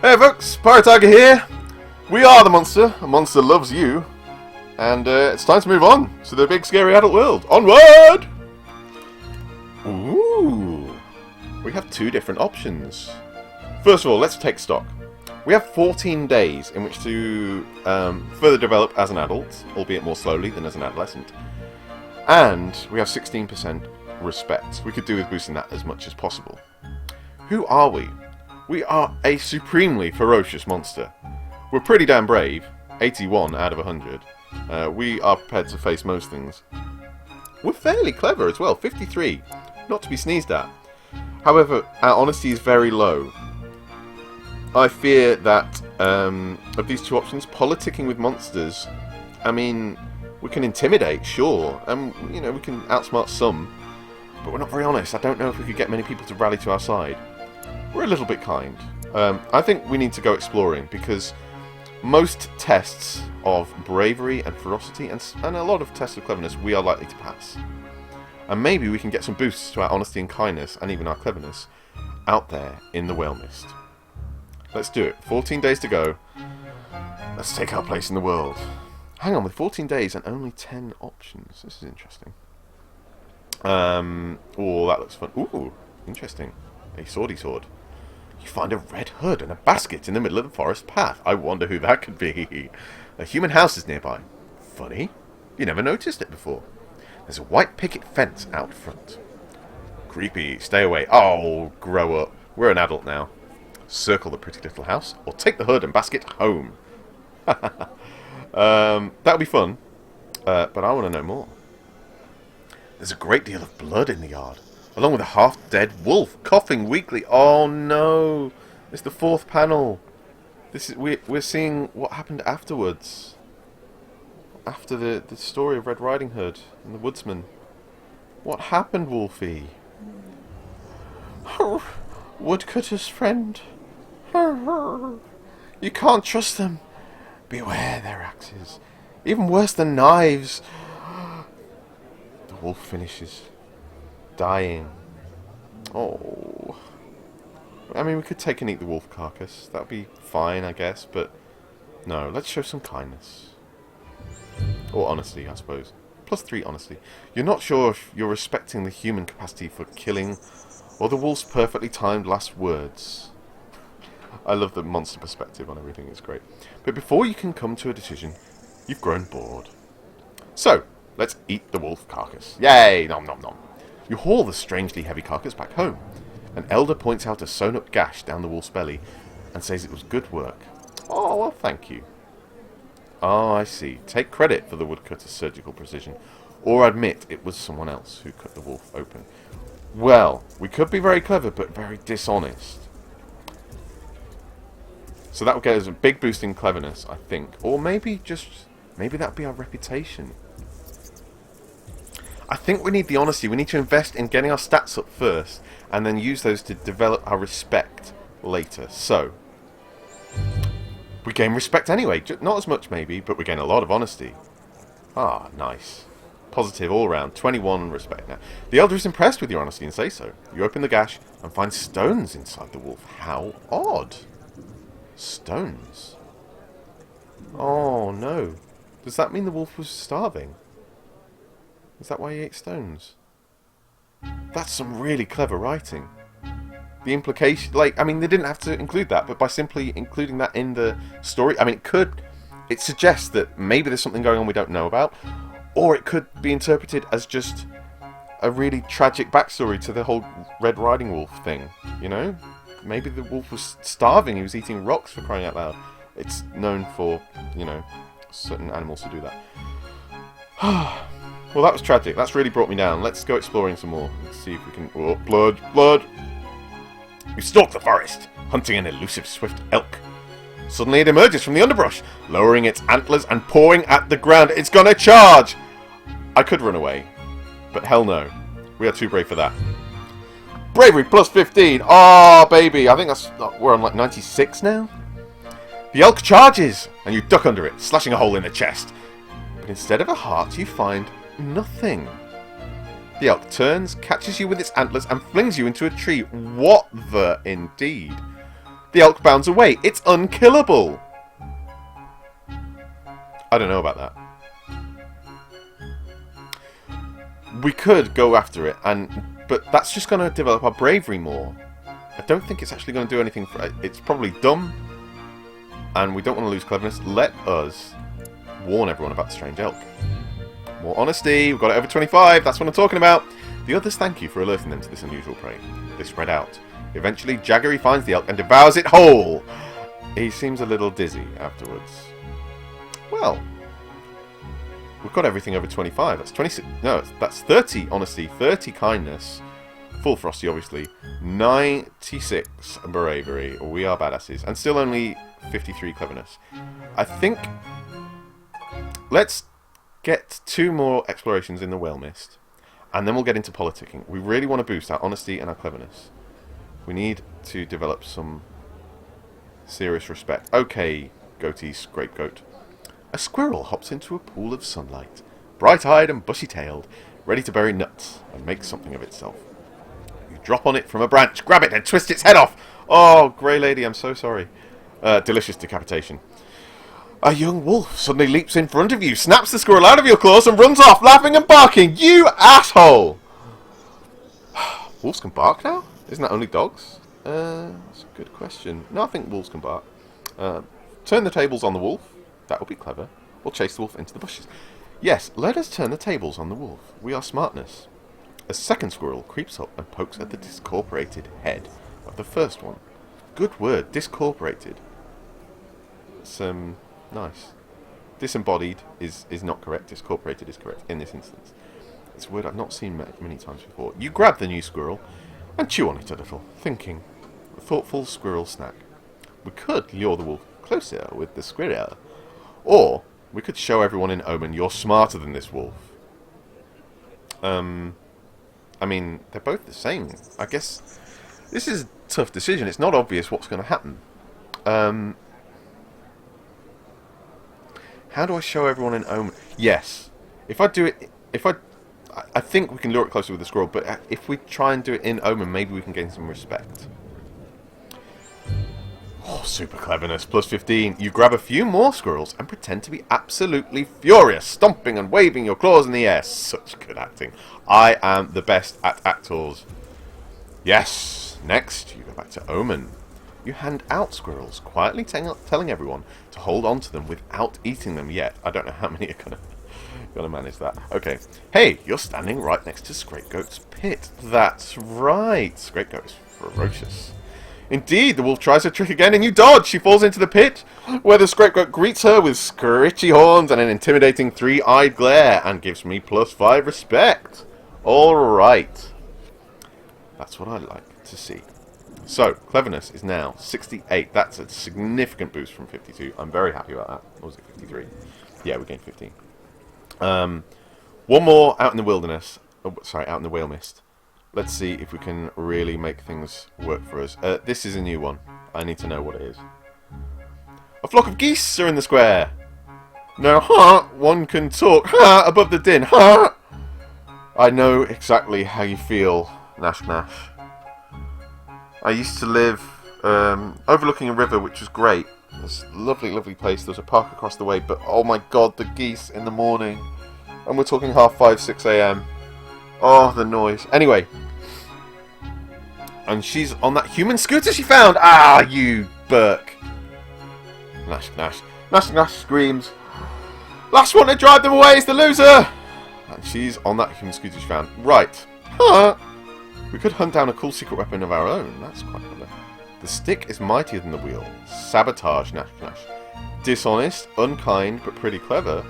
Hey folks, Pirate Tiger here. We are the monster. A monster loves you. And it's time to move on to the big scary adult world. Onward! Ooh. We have two different options. First of all, let's take stock. We have 14 days in which to further develop as an adult, albeit more slowly than as an adolescent. And we have 16% respect. We could do with boosting that as much as possible. Who are we? We are a supremely ferocious monster. We're pretty damn brave, 81 out of 100. We are prepared to face most things. We're fairly clever as well, 53, not to be sneezed at. However, our honesty is very low. I fear that, of these two options, politicking with monsters, I mean, we can intimidate, sure, and, you know, we can outsmart some, but we're not very honest. I don't know if we could get many people to rally to our side. We're a little bit kind. I think we need to go exploring, because most tests of bravery and ferocity, and a lot of tests of cleverness, we are likely to pass. And maybe we can get some boosts to our honesty and kindness, and even our cleverness, out there in the whale mist. Let's do it. 14 days to go. Let's take our place in the world. Hang on, with 14 days and only 10 options. This is interesting. Oh, that looks fun. Ooh, interesting. A swordy sword. You find a red hood and a basket in the middle of the forest path. I wonder who that could be. A human house is nearby. Funny. You never noticed it before. There's a white picket fence out front. Creepy. Stay away. Oh, grow up. We're an adult now. Circle the pretty little house, or take the hood and basket home. That'll be fun. But I want to know more. There's a great deal of blood in the yard, along with a half-dead wolf coughing weakly. Oh no! It's the fourth panel. This is we're seeing what happened afterwards. After the story of Red Riding Hood and the woodsman. What happened, Wolfie? Woodcutter's friend. You can't trust them. Beware their axes. Even worse than knives. The wolf finishes. Dying. Oh. I mean, we could take and eat the wolf carcass. That would be fine, I guess. But no, let's show some kindness. Or honesty, I suppose. +3 honesty. You're not sure if you're respecting the human capacity for killing, or the wolf's perfectly timed last words. I love the monster perspective on everything, it's great. But before you can come to a decision, you've grown bored. So, let's eat the wolf carcass. Yay! Nom nom nom. You haul the strangely heavy carcass back home. An elder points out a sewn-up gash down the wolf's belly and says it was good work. Oh, well, thank you. Oh, I see. Take credit for the woodcutter's surgical precision, or admit it was someone else who cut the wolf open. Well, we could be very clever, but very dishonest. So that would get us a big boost in cleverness, I think. Or maybe that would be our reputation. I think we need the honesty. We need to invest in getting our stats up first, and then use those to develop our respect later. So, we gain respect anyway. Not as much maybe, but we gain a lot of honesty. Ah, nice. Positive all round. 21 respect now. The elder is impressed with your honesty and say so. You open the gash and find stones inside the wolf. How odd. Stones? Oh no. Does that mean the wolf was starving? Is that why he ate stones? That's some really clever writing. The implication, like, I mean, they didn't have to include that, but by simply including that in the story, I mean, it suggests that maybe there's something going on we don't know about, or it could be interpreted as just a really tragic backstory to the whole Red Riding Wolf thing, you know? Maybe the wolf was starving, he was eating rocks, for crying out loud. It's known for, you know, certain animals to do that. Well, that was tragic. That's really brought me down. Let's go exploring some more. Let's see if we can... Oh, blood! Blood! You stalk the forest, hunting an elusive swift elk. Suddenly it emerges from the underbrush, lowering its antlers and pawing at the ground. It's gonna charge! I could run away, but hell no. We are too brave for that. Bravery +15! Oh, baby! I think that's... we're on like 96 now? The elk charges, and you duck under it, slashing a hole in the chest. But instead of a heart, you find nothing. The elk turns, catches you with its antlers, and flings you into a tree. What the indeed? The elk bounds away. It's unkillable. I don't know about that. We could go after it, but that's just going to develop our bravery more. I don't think it's actually going to do anything for it. It's probably dumb, and we don't want to lose cleverness. Let us warn everyone about the strange elk. More honesty. We've got it over 25. That's what I'm talking about. The others thank you for alerting them to this unusual prey. They spread out. Eventually, Jaggery finds the elk and devours it whole. He seems a little dizzy afterwards. Well, we've got everything over 25. That's 26. No, that's 30 honesty, 30 kindness, full frosty, obviously, 96 bravery. We are badasses, and still only 53 cleverness. I think let's get 2 more explorations in the Whale Mist, and then we'll get into politicking. We really want to boost our honesty and our cleverness. We need to develop some serious respect. Okay, goatee scapegoat. A squirrel hops into a pool of sunlight, bright-eyed and bushy-tailed, ready to bury nuts and make something of itself. You drop on it from a branch, grab it, and twist its head off. Oh, Grey Lady, I'm so sorry. Delicious decapitation. A young wolf suddenly leaps in front of you, snaps the squirrel out of your claws, and runs off, laughing and barking. You asshole! Wolves can bark now? Isn't that only dogs? That's a good question. No, I think wolves can bark. Turn the tables on the wolf. That would be clever. Or chase the wolf into the bushes. Yes, let us turn the tables on the wolf. We are smartness. A second squirrel creeps up and pokes at the discorporated head of the first one. Good word, discorporated. It's, nice. Disembodied is not correct. Discorporated is correct in this instance. It's a word I've not seen many times before. You grab the new squirrel and chew on it a little, thinking. A thoughtful squirrel snack. We could lure the wolf closer with the squirrel. Or we could show everyone in Omen you're smarter than this wolf. I mean, they're both the same. I guess this is a tough decision. It's not obvious what's going to happen. How do I show everyone in Omen? Yes. If I do it... I think we can lure it closer with the squirrel, but if we try and do it in Omen, maybe we can gain some respect. Oh, super cleverness, plus 15. You grab a few more squirrels and pretend to be absolutely furious, stomping and waving your claws in the air. Such good acting. I am the best at actors. Yes. Next, you go back to Omen. You hand out squirrels, quietly telling everyone to hold on to them without eating them yet. I don't know how many are gonna manage that. Okay. Hey, you're standing right next to Scapegoat's pit. That's right. Scapegoat is ferocious. Indeed, the wolf tries her trick again and you dodge. She falls into the pit, where the scapegoat greets her with scritchy horns and an intimidating 3-eyed glare, and gives me plus 5 respect. Alright. That's what I like to see. So, cleverness is now 68. That's a significant boost from 52. I'm very happy about that. Or was it 53? Yeah, we gained 15. One more out in the wilderness. Oh, sorry, out in the Whale Mist. Let's see if we can really make things work for us. This is a new one. I need to know what it is. A flock of geese are in the square. Now, one can talk, above the din, I know exactly how you feel, Nash. I used to live overlooking a river, which was great. It's a lovely, lovely place. There's a park across the way, but oh my god, the geese in the morning. And we're talking 5:30, 6 a.m. Oh, the noise. Anyway. And she's on that human scooter she found. Ah, you Burke. Nash screams. Last one to drive them away is the loser. And she's on that human scooter she found. Right. We could hunt down a cool secret weapon of our own. That's quite clever. The stick is mightier than the wheel. Sabotage, Nash. Dishonest, unkind, but pretty clever.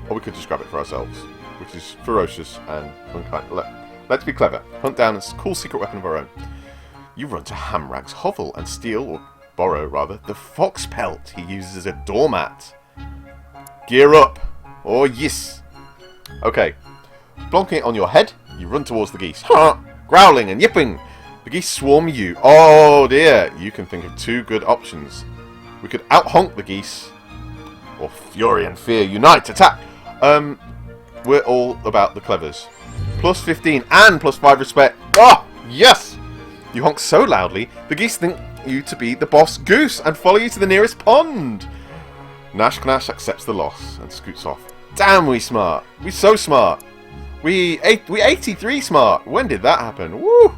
Or we could just grab it for ourselves, which is ferocious and unkind. Let's be clever. Hunt down a cool secret weapon of our own. You run to Hamrag's hovel and steal, or borrow rather, the fox pelt he uses as a doormat. Gear up. Oh yes. Okay. Blonking it on your head, you run towards the geese. Growling and yipping. The geese swarm you. Oh dear. You can think of 2 good options. We could out-honk the geese, or fury and fear unite, attack. We're all about the clevers. Plus 15 and plus 5 respect. Oh, yes! You honk so loudly, the geese think you to be the boss Goose and follow you to the nearest pond. Nash accepts the loss and scoots off. Damn, we smart. We so smart. We 83 smart. When did that happen? Woo!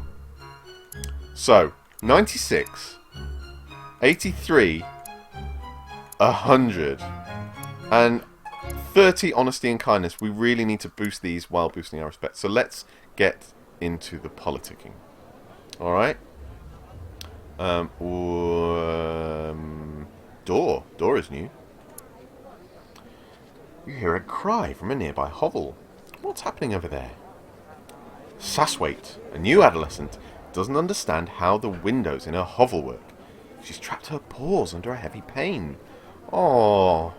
So, 96, 83, 100, and 30 honesty and kindness. We really need to boost these while boosting our respect. So let's get into the politicking. Alright? Door is new. You hear a cry from a nearby hovel. What's happening over there? Saswaite, a new adolescent, doesn't understand how the windows in her hovel work. She's trapped her paws under a heavy pain. Oh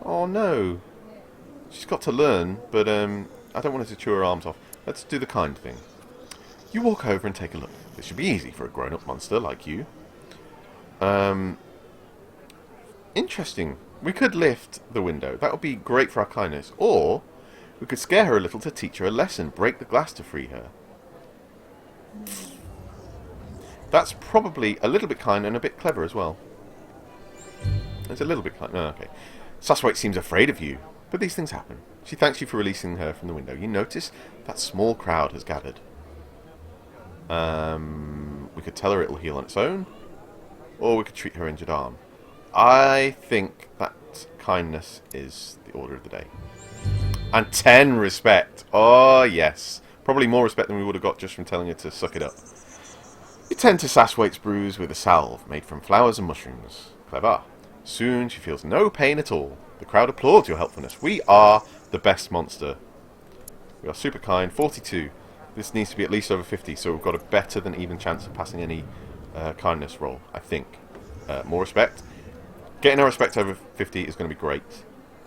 no. She's got to learn, but I don't want her to chew her arms off. Let's do the kind thing. You walk over and take a look. This should be easy for a grown-up monster like you. Interesting. We could lift the window. That would be great for our kindness. Or we could scare her a little to teach her a lesson. Break the glass to free her. That's probably a little bit kind and a bit clever as well. It's a little bit kind. Oh, okay. Saswaite seems afraid of you, but these things happen. She thanks you for releasing her from the window. You notice that small crowd has gathered. We could tell her it'll heal on its own, or we could treat her injured arm. I think that kindness is the order of the day. And 10 respect. Oh, yes. Probably more respect than we would have got just from telling her to suck it up. You tend to Saswaite's bruise with a salve made from flowers and mushrooms. Clever. Soon she feels no pain at all. The crowd applauds your helpfulness. We are the best monster. We are super kind. 42. This needs to be at least over 50, so we've got a better than even chance of passing any kindness roll, I think. More respect. Getting our respect over 50 is going to be great.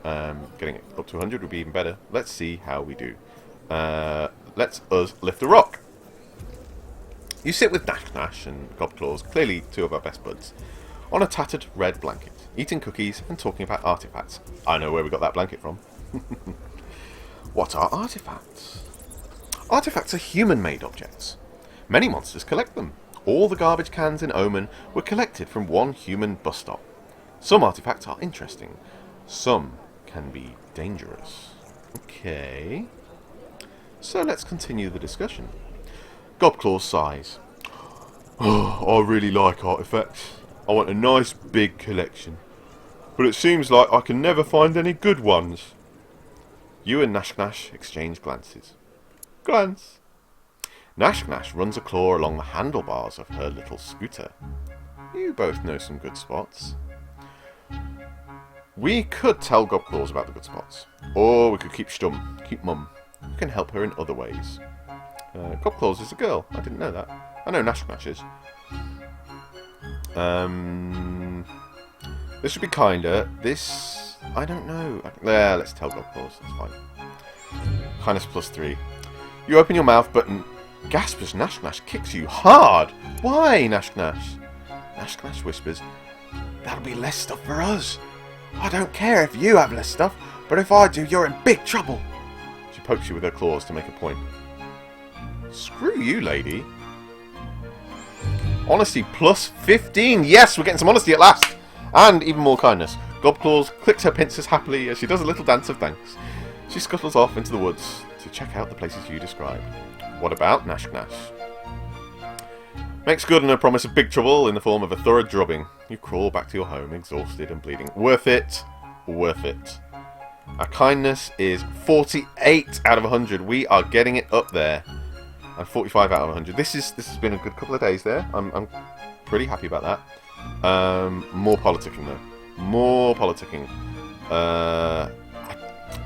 Getting it up to 100 would be even better. Let's see how we do. Let's us lift a rock. You sit with Nash and Gobclaws, clearly two of our best buds, on a tattered red blanket, eating cookies and talking about artifacts. I know where we got that blanket from. What are artifacts? Artifacts are human-made objects. Many monsters collect them. All the garbage cans in Omen were collected from one human bus stop. Some artifacts are interesting. Some can be dangerous. Okay. So let's continue the discussion. Gobclaw sighs. Oh, I really like artifacts. I want a nice big collection. But it seems like I can never find any good ones. You and Nash exchange glances. Glance. Nash runs a claw along the handlebars of her little scooter. You both know some good spots. We could tell Gobclaws about the good spots. Or we could keep stum, keep mum. We can help her in other ways. Gobclaws is a girl. I didn't know that. I know Nash is. This should be kinder. This, I don't know. Yeah, let's tell Gobclaws. That's fine. Kindness +3. You open your mouth, but gasp as Nash kicks you hard. Why, Nash? Nash whispers, "That'll be less stuff for us. I don't care if you have less stuff, but if I do, you're in big trouble." She pokes you with her claws to make a point. Screw you, lady. Honesty +15. Yes, we're getting some honesty at last. And even more kindness. Gobclaws clicks her pincers happily as she does a little dance of thanks. She scuttles off into the woods to check out the places you described. What about Nash? Makes good on her promise of big trouble in the form of a thorough drubbing. You crawl back to your home, exhausted and bleeding. Worth it. Worth it. Our kindness is 48 out of 100. We are getting it up there. And 45 out of 100. This has been a good couple of days there. I'm pretty happy about that. More politicking though. More politicking.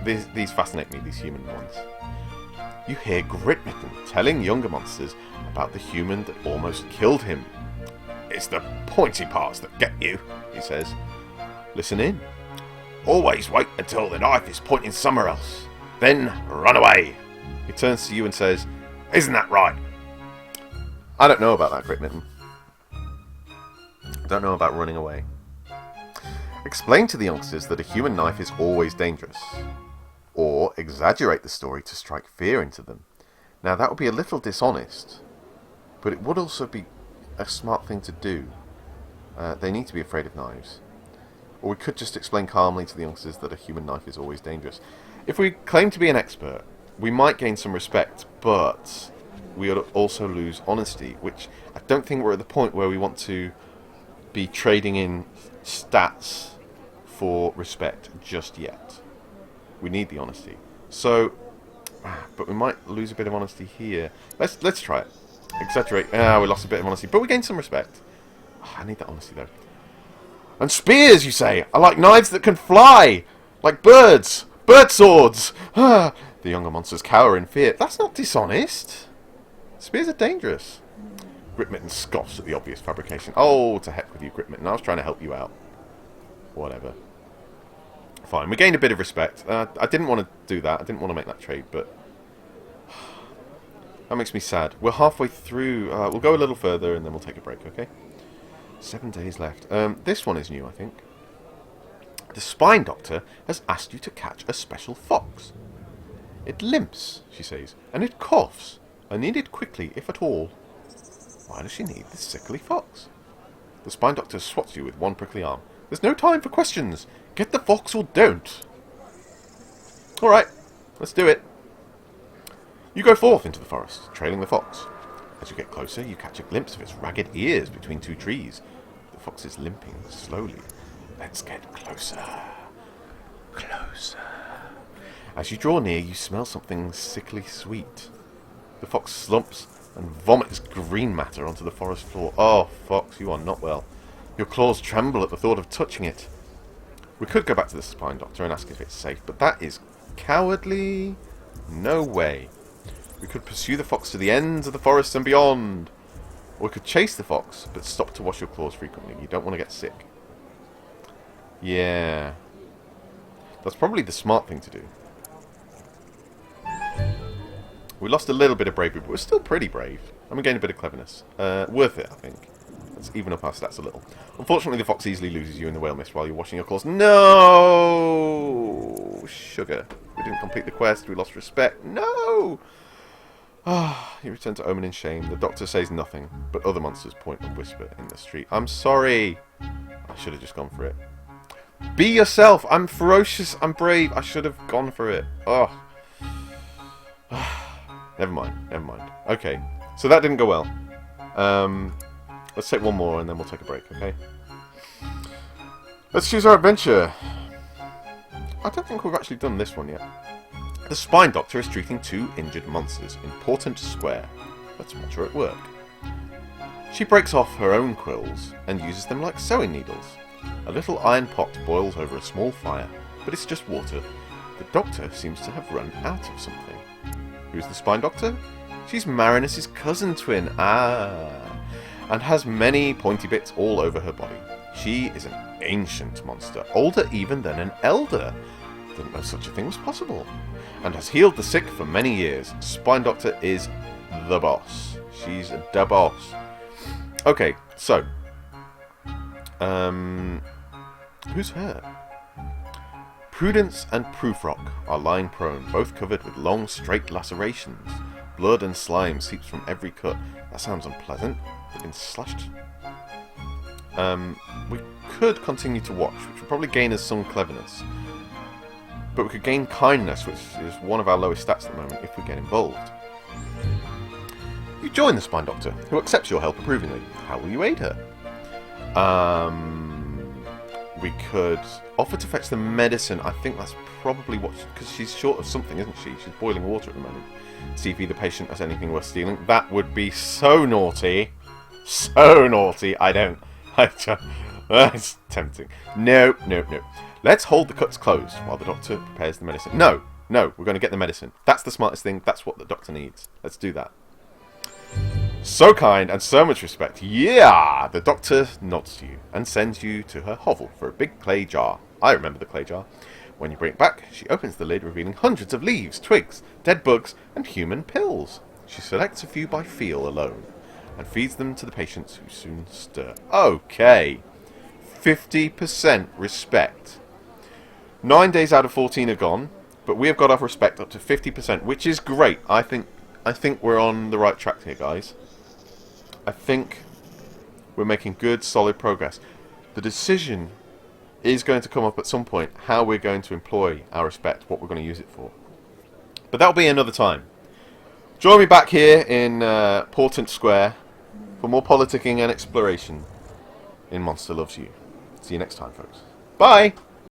These fascinate me, these human ones. You hear Gritmitten telling younger monsters about the human that almost killed him. "It's the pointy parts that get you," he says. "Listen in. Always wait until the knife is pointing somewhere else. Then run away." He turns to you and says, "Isn't that right?" I don't know about that, Gritmitten. I don't know about running away. Explain to the youngsters that a human knife is always dangerous. Or exaggerate the story to strike fear into them. Now that would be a little dishonest, but it would also be a smart thing to do. They need to be afraid of knives. Or we could just explain calmly to the youngsters that a human knife is always dangerous. If we claim to be an expert, we might gain some respect, but we would also lose honesty, which I don't think we're at the point where we want to be trading in stats for respect just yet. We need the honesty. So, but we might lose a bit of honesty here. Let's try it. Exaggerate. We lost a bit of honesty, but we gained some respect. I need that honesty though. And spears, you say? I like knives that can fly! Like birds! Bird swords! The younger monsters cower in fear. That's not dishonest. Spears are dangerous. Gripmitten scoffs at the obvious fabrication. Oh, to heck with you, Gripmitten. I was trying to help you out. Whatever. Fine, we gained a bit of respect. I didn't want to do that. I didn't want to make that trade, but that makes me sad. We're halfway through. We'll go a little further and then we'll take a break, okay? 7 days left. This one is new, I think. The spine doctor has asked you to catch a special fox. It limps, she says, and it coughs. I need it quickly, if at all. Why does she need this sickly fox? The spine doctor swats you with one prickly arm. There's no time for questions. Get the fox or don't. Alright, let's do it. You go forth into the forest, trailing the fox. As you get closer, you catch a glimpse of its ragged ears between two trees. The fox is limping slowly. Let's get closer. Closer. As you draw near, you smell something sickly sweet. The fox slumps and vomits green matter onto the forest floor. Oh, fox, you are not well. Your claws tremble at the thought of touching it. We could go back to the spine doctor and ask if it's safe, but that is cowardly. No way. We could pursue the fox to the ends of the forest and beyond. Or we could chase the fox, but stop to wash your claws frequently. You don't want to get sick. Yeah. That's probably the smart thing to do. We lost a little bit of bravery, but we're still pretty brave. And we gained a bit of cleverness. Worth it, I think. Let's even up our stats a little. Unfortunately, the fox easily loses you in the whale mist while you're washing your claws. No! Sugar. We didn't complete the quest. We lost respect. No! You return to Omen in shame. The doctor says nothing, but other monsters point and whisper in the street. I'm sorry. I should have just gone for it. Be yourself. I'm ferocious. I'm brave. I should have gone for it. Oh. Never mind. Never mind. Okay. So that didn't go well. Let's take one more and then we'll take a break, okay? Let's choose our adventure. I don't think we've actually done this one yet. The spine doctor is treating two injured monsters in Portent Square. Let's watch her at work. She breaks off her own quills and uses them like sewing needles. A little iron pot boils over a small fire, but it's just water. The doctor seems to have run out of something. Who's the spine doctor? She's Marinus' cousin twin. And has many pointy bits all over her body. She is an ancient monster, older even than an elder. Didn't know such a thing was possible. And has healed the sick for many years. Spine Doctor is the boss. She's the boss. Okay, so. Who's her? Prudence and Proofrock are lying prone, both covered with long, straight lacerations. Blood and slime seeps from every cut. That sounds unpleasant. They've been slashed. We could continue to watch, which would probably gain us some cleverness. But we could gain kindness, which is one of our lowest stats at the moment, if we get involved. You join the Spine Doctor, who accepts your help approvingly. How will you aid her? We could offer to fetch the medicine. I think that's probably what... Because she's short of something, isn't she? She's boiling water at the moment. See if either patient has anything worth stealing. That would be so naughty. So naughty. It's tempting. No. Let's hold the cuts closed while the doctor prepares the medicine. No, we're going to get the medicine. That's the smartest thing. That's what the doctor needs. Let's do that. So kind and so much respect. Yeah! The doctor nods to you and sends you to her hovel for a big clay jar. I remember the clay jar. When you bring it back, she opens the lid, revealing hundreds of leaves, twigs, dead bugs, and human pills. She selects a few by feel alone and feeds them to the patients who soon stir. Okay. 50% respect. 9 days out of 14 are gone, but we have got our respect up to 50%, which is great. I think we're on the right track here, guys. I think We're making good, solid progress. The decision is going to come up at some point how we're going to employ our respect, what we're going to use it for. But that'll be another time. Join me back here in Portent Square for more politicking and exploration in Monster Loves You. See you next time, folks. Bye!